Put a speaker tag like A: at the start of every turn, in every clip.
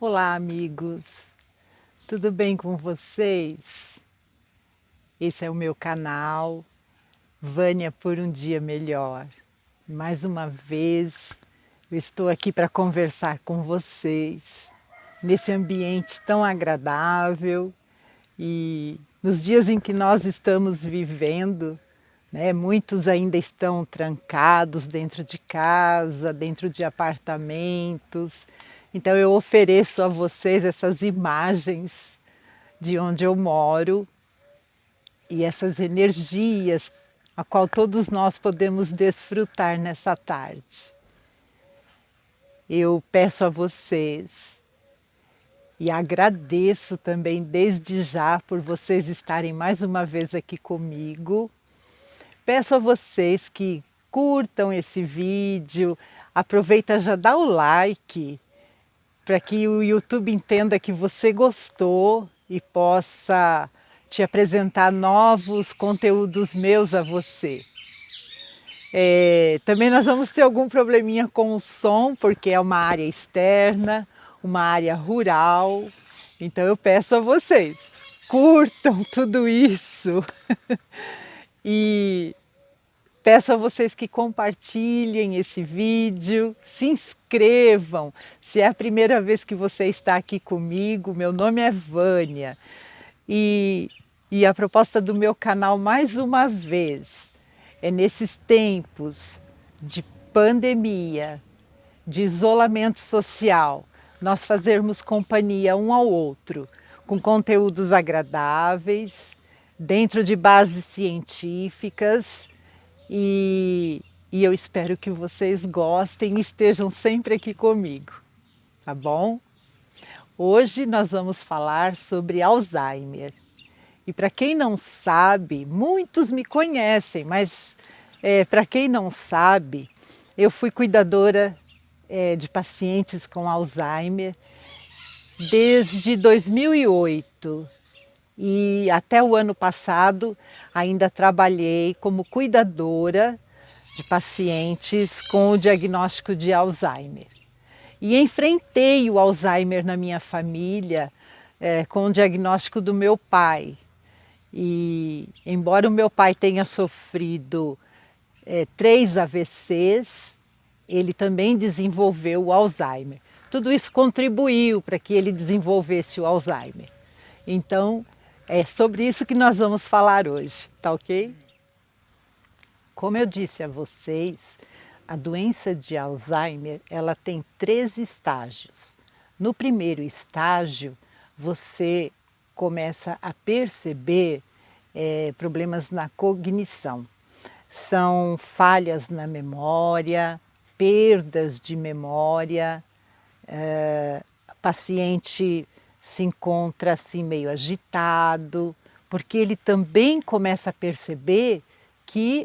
A: Olá, amigos! Tudo bem com vocês? Esse é o meu canal, Vânia por um Dia Melhor. Mais uma vez, eu estou aqui para conversar com vocês, nesse ambiente tão agradável e nos dias em que nós estamos vivendo, né, muitos ainda estão trancados dentro de casa, dentro de apartamentos. Então eu ofereço a vocês essas imagens de onde eu moro e essas energias a qual todos nós podemos desfrutar nessa tarde. Eu peço a vocês e agradeço também desde já por vocês estarem mais uma vez aqui comigo. Peço a vocês que curtam esse vídeo, aproveita já dá o like para que o YouTube entenda que você gostou e possa te apresentar novos conteúdos meus a você. Também nós vamos ter algum probleminha com o som, porque é uma área externa, uma área rural. Então eu peço a vocês, curtam tudo isso e peço a vocês que compartilhem esse vídeo, se inscrevam. Se é a primeira vez que você está aqui comigo, meu nome é Vânia. E a proposta do meu canal, mais uma vez, é nesses tempos de pandemia, de isolamento social, nós fazermos companhia um ao outro, com conteúdos agradáveis, dentro de bases científicas, e eu espero que vocês gostem e estejam sempre aqui comigo, tá bom? Hoje nós vamos falar sobre Alzheimer. E para quem não sabe, muitos me conhecem, mas para quem não sabe, eu fui cuidadora de pacientes com Alzheimer desde 2008. E até o ano passado ainda trabalhei como cuidadora de pacientes com o diagnóstico de Alzheimer. E enfrentei o Alzheimer na minha família com o diagnóstico do meu pai. E embora o meu pai tenha sofrido 3 AVCs, ele também desenvolveu o Alzheimer. Tudo isso contribuiu para que ele desenvolvesse o Alzheimer. Então, é sobre isso que nós vamos falar hoje, tá ok? Como eu disse a vocês, a doença de Alzheimer, ela tem 3 estágios. No primeiro estágio, você começa a perceber problemas na cognição. São falhas na memória, perdas de memória, o paciente se encontra assim meio agitado, porque ele também começa a perceber que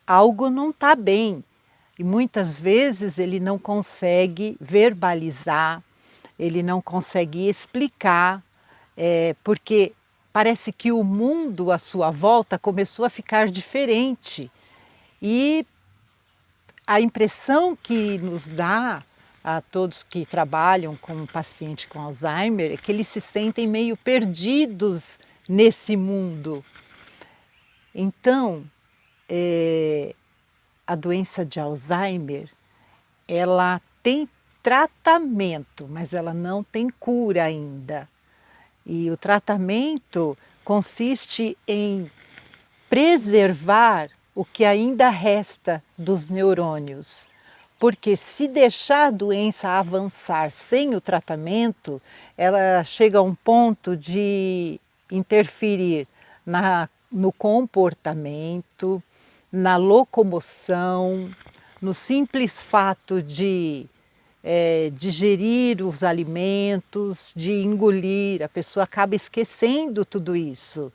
A: algo não está bem. E muitas vezes ele não consegue verbalizar, ele não consegue explicar, porque parece que o mundo à sua volta começou a ficar diferente. E a impressão que nos dá a todos que trabalham com um paciente com Alzheimer é que eles se sentem meio perdidos nesse mundo. Então, a doença de Alzheimer, ela tem tratamento, mas ela não tem cura ainda. E o tratamento consiste em preservar o que ainda resta dos neurônios. Porque se deixar a doença avançar sem o tratamento, ela chega a um ponto de interferir no comportamento, na locomoção, no simples fato de digerir os alimentos, de engolir, a pessoa acaba esquecendo tudo isso,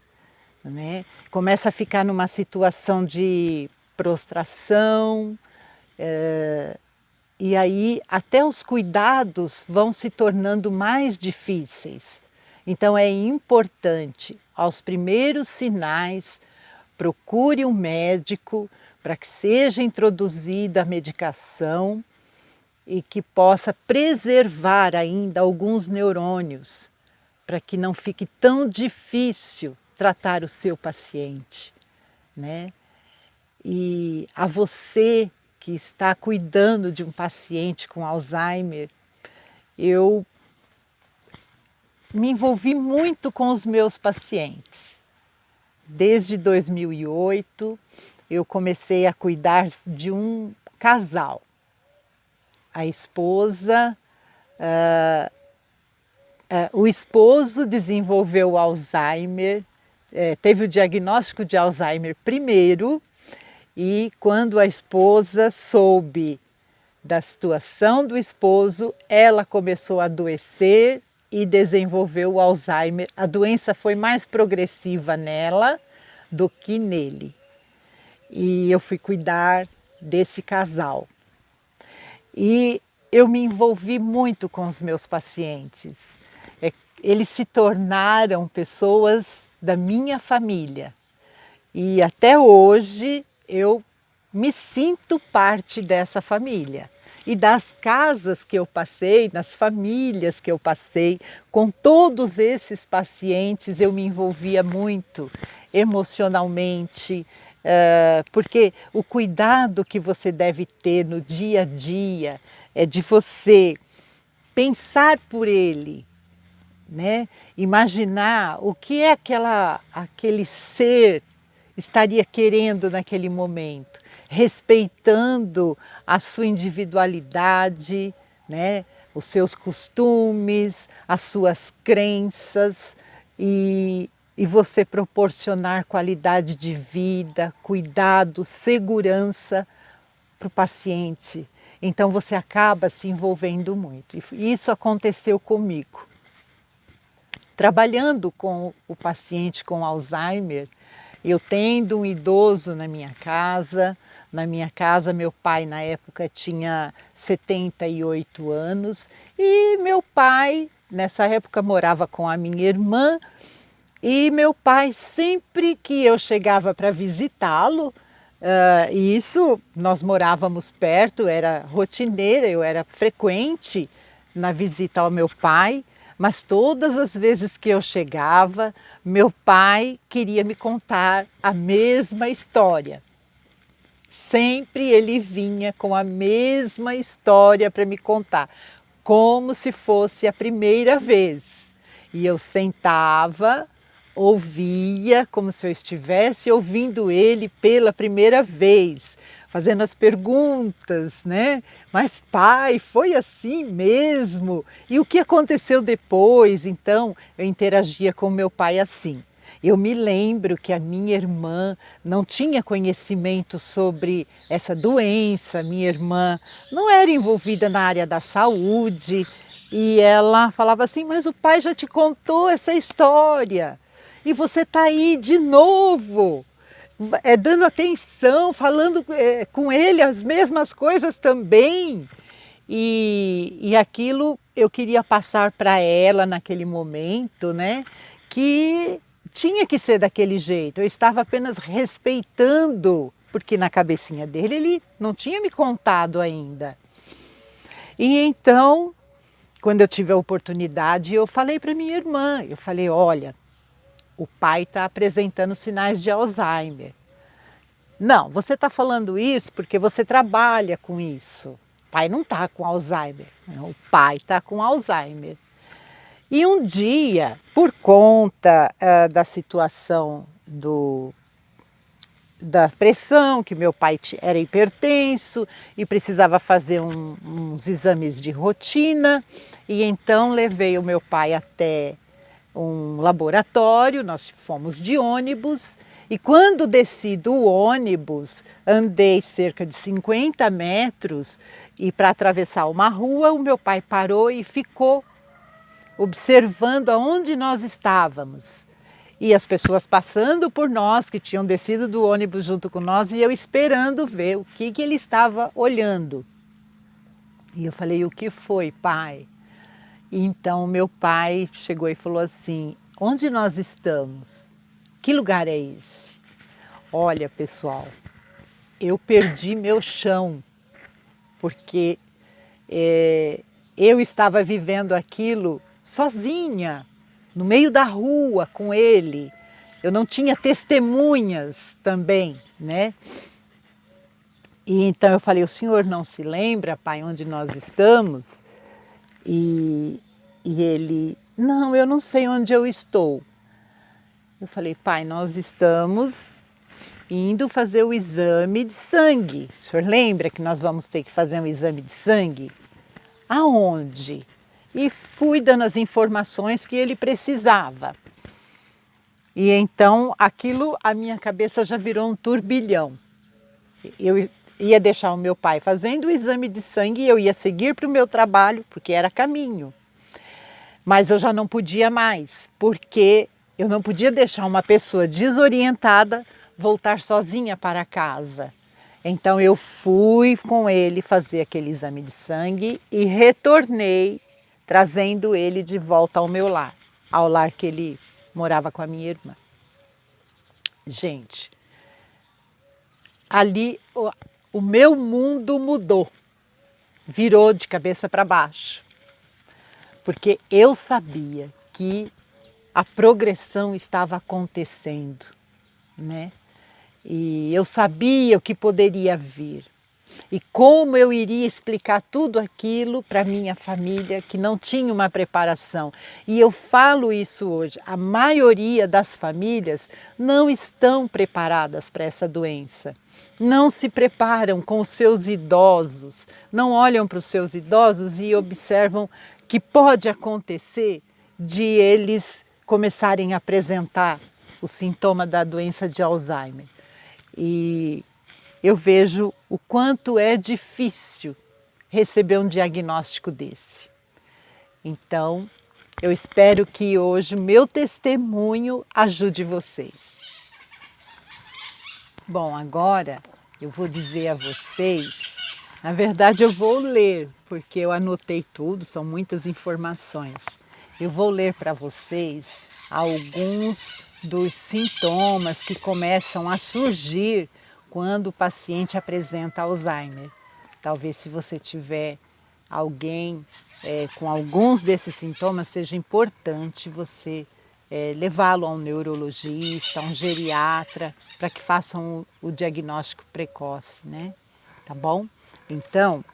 A: né? Começa a ficar numa situação de prostração, e aí até os cuidados vão se tornando mais difíceis. Então é importante, aos primeiros sinais, procure um médico para que seja introduzida a medicação e que possa preservar ainda alguns neurônios para que não fique tão difícil tratar o seu paciente, né? E a você que está cuidando de um paciente com Alzheimer, eu me envolvi muito com os meus pacientes. Desde 2008, eu comecei a cuidar de um casal. A esposa, o esposo desenvolveu Alzheimer, teve o diagnóstico de Alzheimer primeiro, e quando a esposa soube da situação do esposo, ela começou a adoecer e desenvolveu o Alzheimer. A doença foi mais progressiva nela do que nele. E eu fui cuidar desse casal. E eu me envolvi muito com os meus pacientes. Eles se tornaram pessoas da minha família. E até hoje eu me sinto parte dessa família. E das casas que eu passei, nas famílias que eu passei, com todos esses pacientes eu me envolvia muito emocionalmente, porque o cuidado que você deve ter no dia a dia é de você pensar por ele, né? Imaginar o que é aquele ser estaria querendo naquele momento, respeitando a sua individualidade, né? Os seus costumes, as suas crenças e você proporcionar qualidade de vida, cuidado, segurança para o paciente. Então você acaba se envolvendo muito. E isso aconteceu comigo. Trabalhando com o paciente com Alzheimer, eu tendo um idoso na minha casa, meu pai na época tinha 78 anos e meu pai nessa época morava com a minha irmã e meu pai sempre que eu chegava para visitá-lo, e isso nós morávamos perto, era rotineira, eu era frequente na visita ao meu pai, mas todas as vezes que eu chegava, meu pai queria me contar a mesma história. Sempre ele vinha com a mesma história para me contar, como se fosse a primeira vez. E eu sentava, ouvia como se eu estivesse ouvindo ele pela primeira vez, fazendo as perguntas, né? Mas pai, foi assim mesmo? E o que aconteceu depois? Então, eu interagia com meu pai assim. Eu me lembro que a minha irmã não tinha conhecimento sobre essa doença, minha irmã não era envolvida na área da saúde e ela falava assim, mas o pai já te contou essa história e você está aí de novo, dando atenção, falando com ele as mesmas coisas também. E aquilo eu queria passar para ela naquele momento, né? Que tinha que ser daquele jeito. Eu estava apenas respeitando, porque na cabecinha dele ele não tinha me contado ainda. E então, quando eu tive a oportunidade, eu falei para minha irmã, eu falei, olha, o pai está apresentando sinais de Alzheimer. Não, você está falando isso porque você trabalha com isso. O pai não está com Alzheimer, o pai está com Alzheimer. E um dia, por conta da situação da pressão, que meu pai era hipertenso e precisava fazer uns exames de rotina, e então levei o meu pai até um laboratório, nós fomos de ônibus, e quando desci do ônibus, andei cerca de 50 metros, e para atravessar uma rua, o meu pai parou e ficou observando aonde nós estávamos. E as pessoas passando por nós, que tinham descido do ônibus junto com nós, e eu esperando ver o que ele estava olhando. E eu falei, o que foi, pai? E então meu pai chegou e falou assim, onde nós estamos? Que lugar é esse? Olha, pessoal, eu perdi meu chão, porque Eu estava vivendo aquilo sozinha, no meio da rua com ele. Eu não tinha testemunhas também, né? E então eu falei, o senhor não se lembra, pai, onde nós estamos? E ele, não, eu não sei onde eu estou. Eu falei, pai, nós estamos indo fazer o exame de sangue. O senhor lembra que nós vamos ter que fazer um exame de sangue? Aonde? E fui dando as informações que ele precisava. E então aquilo, a minha cabeça já virou um turbilhão. Eu ia deixar o meu pai fazendo o exame de sangue e eu ia seguir para o meu trabalho, porque era caminho. Mas eu já não podia mais, porque eu não podia deixar uma pessoa desorientada voltar sozinha para casa. Então eu fui com ele fazer aquele exame de sangue e retornei trazendo ele de volta ao meu lar, ao lar que ele morava com a minha irmã. Gente, ali o meu mundo mudou, virou de cabeça para baixo, porque eu sabia que a progressão estava acontecendo, né? E eu sabia o que poderia vir. E como eu iria explicar tudo aquilo para minha família que não tinha uma preparação. E eu falo isso hoje, a maioria das famílias não estão preparadas para essa doença. Não se preparam com os seus idosos, não olham para os seus idosos e observam que pode acontecer de eles começarem a apresentar o sintoma da doença de Alzheimer. E eu vejo o quanto é difícil receber um diagnóstico desse. Então, eu espero que hoje o meu testemunho ajude vocês. Bom, agora eu vou dizer a vocês, na verdade eu vou ler, porque eu anotei tudo, são muitas informações. Eu vou ler para vocês alguns dos sintomas que começam a surgir quando o paciente apresenta Alzheimer. Talvez se você tiver alguém com alguns desses sintomas, seja importante você levá-lo a um neurologista, a um geriatra, para que façam o diagnóstico precoce, né? Tá bom? Então,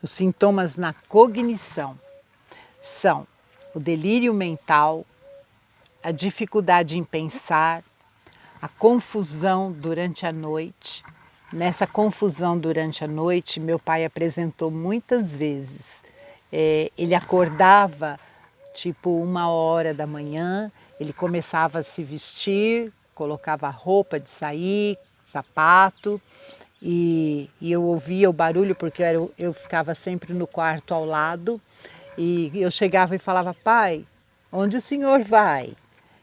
A: os sintomas na cognição são o delírio mental, a dificuldade em pensar, a confusão durante a noite. Nessa confusão durante a noite, meu pai apresentou muitas vezes. Ele acordava tipo 1h da manhã, ele começava a se vestir, colocava roupa de sair, sapato, e eu ouvia o barulho porque eu ficava sempre no quarto ao lado, e eu chegava e falava, pai, onde o senhor vai?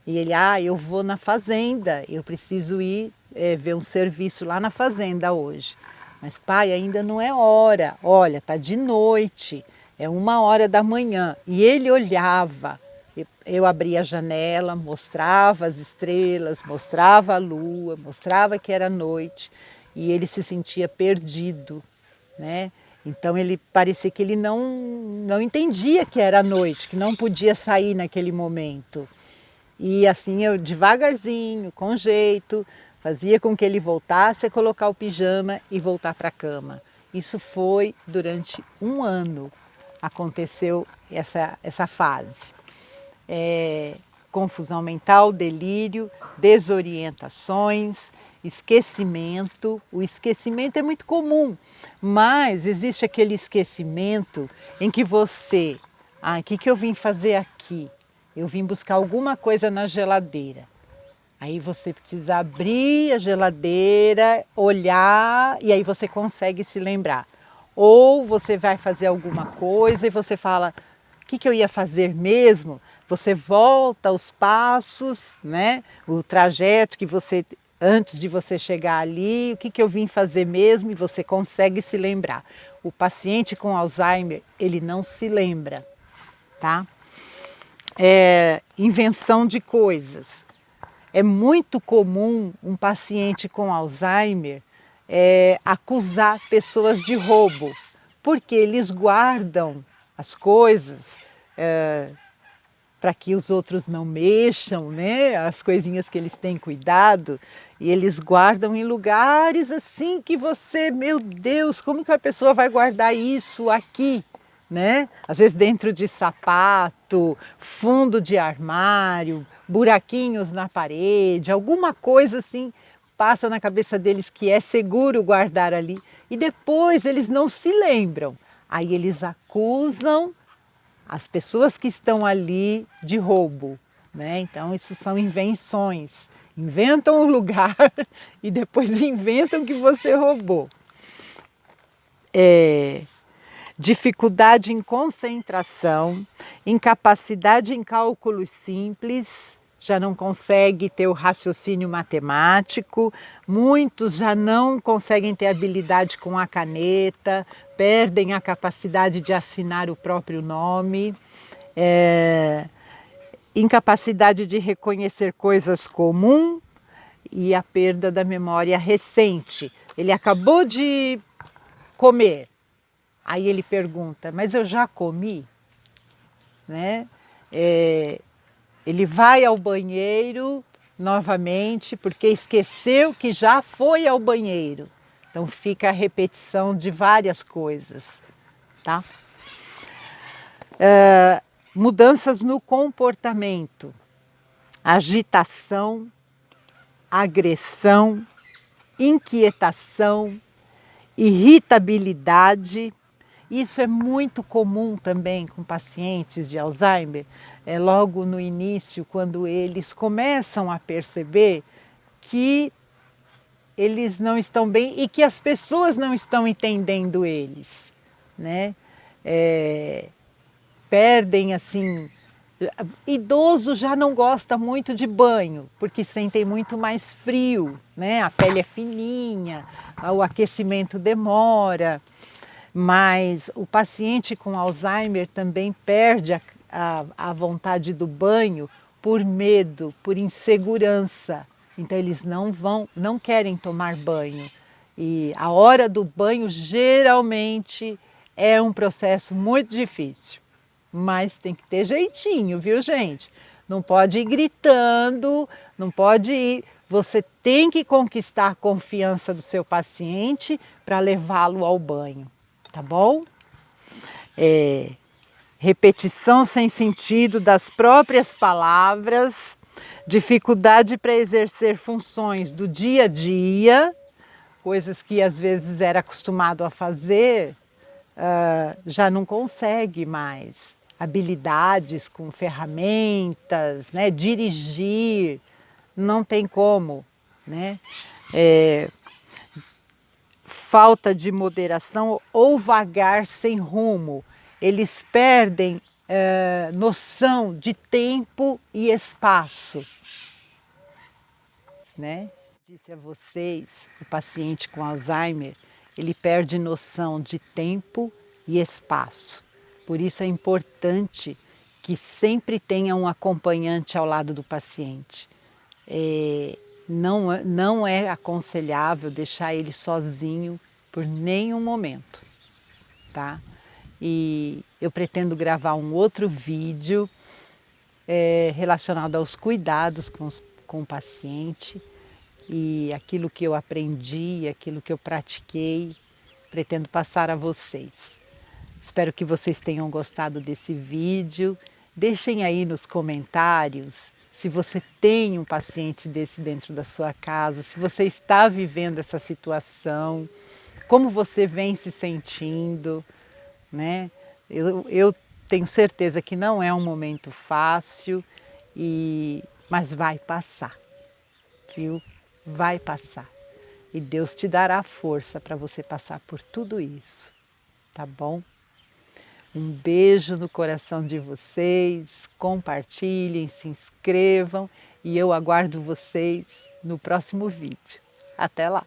A: E ele, eu vou na fazenda, eu preciso ir ver um serviço lá na fazenda hoje. Mas pai, ainda não é hora, olha, tá de noite, é 1h da manhã. E ele olhava, eu abria a janela, mostrava as estrelas, mostrava a lua, mostrava que era noite e ele se sentia perdido, né? Então ele parecia que ele não entendia que era noite, que não podia sair naquele momento. E assim eu devagarzinho, com jeito, fazia com que ele voltasse a colocar o pijama e voltar para a cama. Isso foi durante 1 ano, aconteceu essa fase. Confusão mental, delírio, desorientações, esquecimento. O esquecimento é muito comum, mas existe aquele esquecimento em que você, o que eu vim fazer aqui? Eu vim buscar alguma coisa na geladeira. Aí você precisa abrir a geladeira, olhar e aí você consegue se lembrar. Ou você vai fazer alguma coisa e você fala, o que eu ia fazer mesmo? Você volta os passos, né? O trajeto que você, antes de você chegar ali, o que eu vim fazer mesmo? E você consegue se lembrar. O paciente com Alzheimer, ele não se lembra, tá? Invenção de coisas. É muito comum um paciente com Alzheimer acusar pessoas de roubo, porque eles guardam as coisas para que os outros não mexam, né? As coisinhas que eles têm cuidado, e eles guardam em lugares assim que você, meu Deus, como que a pessoa vai guardar isso aqui, né? Às vezes dentro de sapato, fundo de armário, buraquinhos na parede, alguma coisa assim passa na cabeça deles que é seguro guardar ali, e depois eles não se lembram. Aí eles acusam as pessoas que estão ali de roubo, né? Então isso são invenções. Inventam o lugar e depois inventam que você roubou. Dificuldade em concentração, incapacidade em cálculos simples, já não consegue ter o raciocínio matemático, muitos já não conseguem ter habilidade com a caneta, perdem a capacidade de assinar o próprio nome, incapacidade de reconhecer coisas comuns e a perda da memória recente. Ele acabou de comer, aí ele pergunta, mas eu já comi? Né? Ele vai ao banheiro novamente porque esqueceu que já foi ao banheiro. Então fica a repetição de várias coisas, tá? Mudanças no comportamento, agitação, agressão, inquietação, irritabilidade. Isso é muito comum também com pacientes de Alzheimer, logo no início, quando eles começam a perceber que eles não estão bem e que as pessoas não estão entendendo eles, né? Perdem assim. Idoso já não gosta muito de banho, porque sentem muito mais frio, né? A pele é fininha, o aquecimento demora. Mas o paciente com Alzheimer também perde a vontade do banho por medo, por insegurança. Então eles não querem tomar banho. E a hora do banho geralmente é um processo muito difícil. Mas tem que ter jeitinho, viu, gente? Não pode ir gritando, não pode ir. Você tem que conquistar a confiança do seu paciente para levá-lo ao banho, tá bom? Repetição sem sentido das próprias palavras, dificuldade para exercer funções do dia a dia, coisas que às vezes era acostumado a fazer, já não consegue mais. Habilidades com ferramentas, né? Dirigir, não tem como, né? Falta de moderação ou vagar sem rumo. Eles perdem noção de tempo e espaço, né? Disse a vocês, o paciente com Alzheimer, ele perde noção de tempo e espaço. Por isso é importante que sempre tenha um acompanhante ao lado do paciente. Não é aconselhável deixar ele sozinho por nenhum momento, tá? E eu pretendo gravar um outro vídeo relacionado aos cuidados com o paciente e aquilo que eu aprendi, aquilo que eu pratiquei, pretendo passar a vocês. Espero que vocês tenham gostado desse vídeo. Deixem aí nos comentários se você tem um paciente desse dentro da sua casa, se você está vivendo essa situação, como você vem se sentindo, né? Eu tenho certeza que não é um momento fácil, mas vai passar, viu? Vai passar. E Deus te dará força para você passar por tudo isso, tá bom? Um beijo no coração de vocês, compartilhem, se inscrevam e eu aguardo vocês no próximo vídeo. Até lá!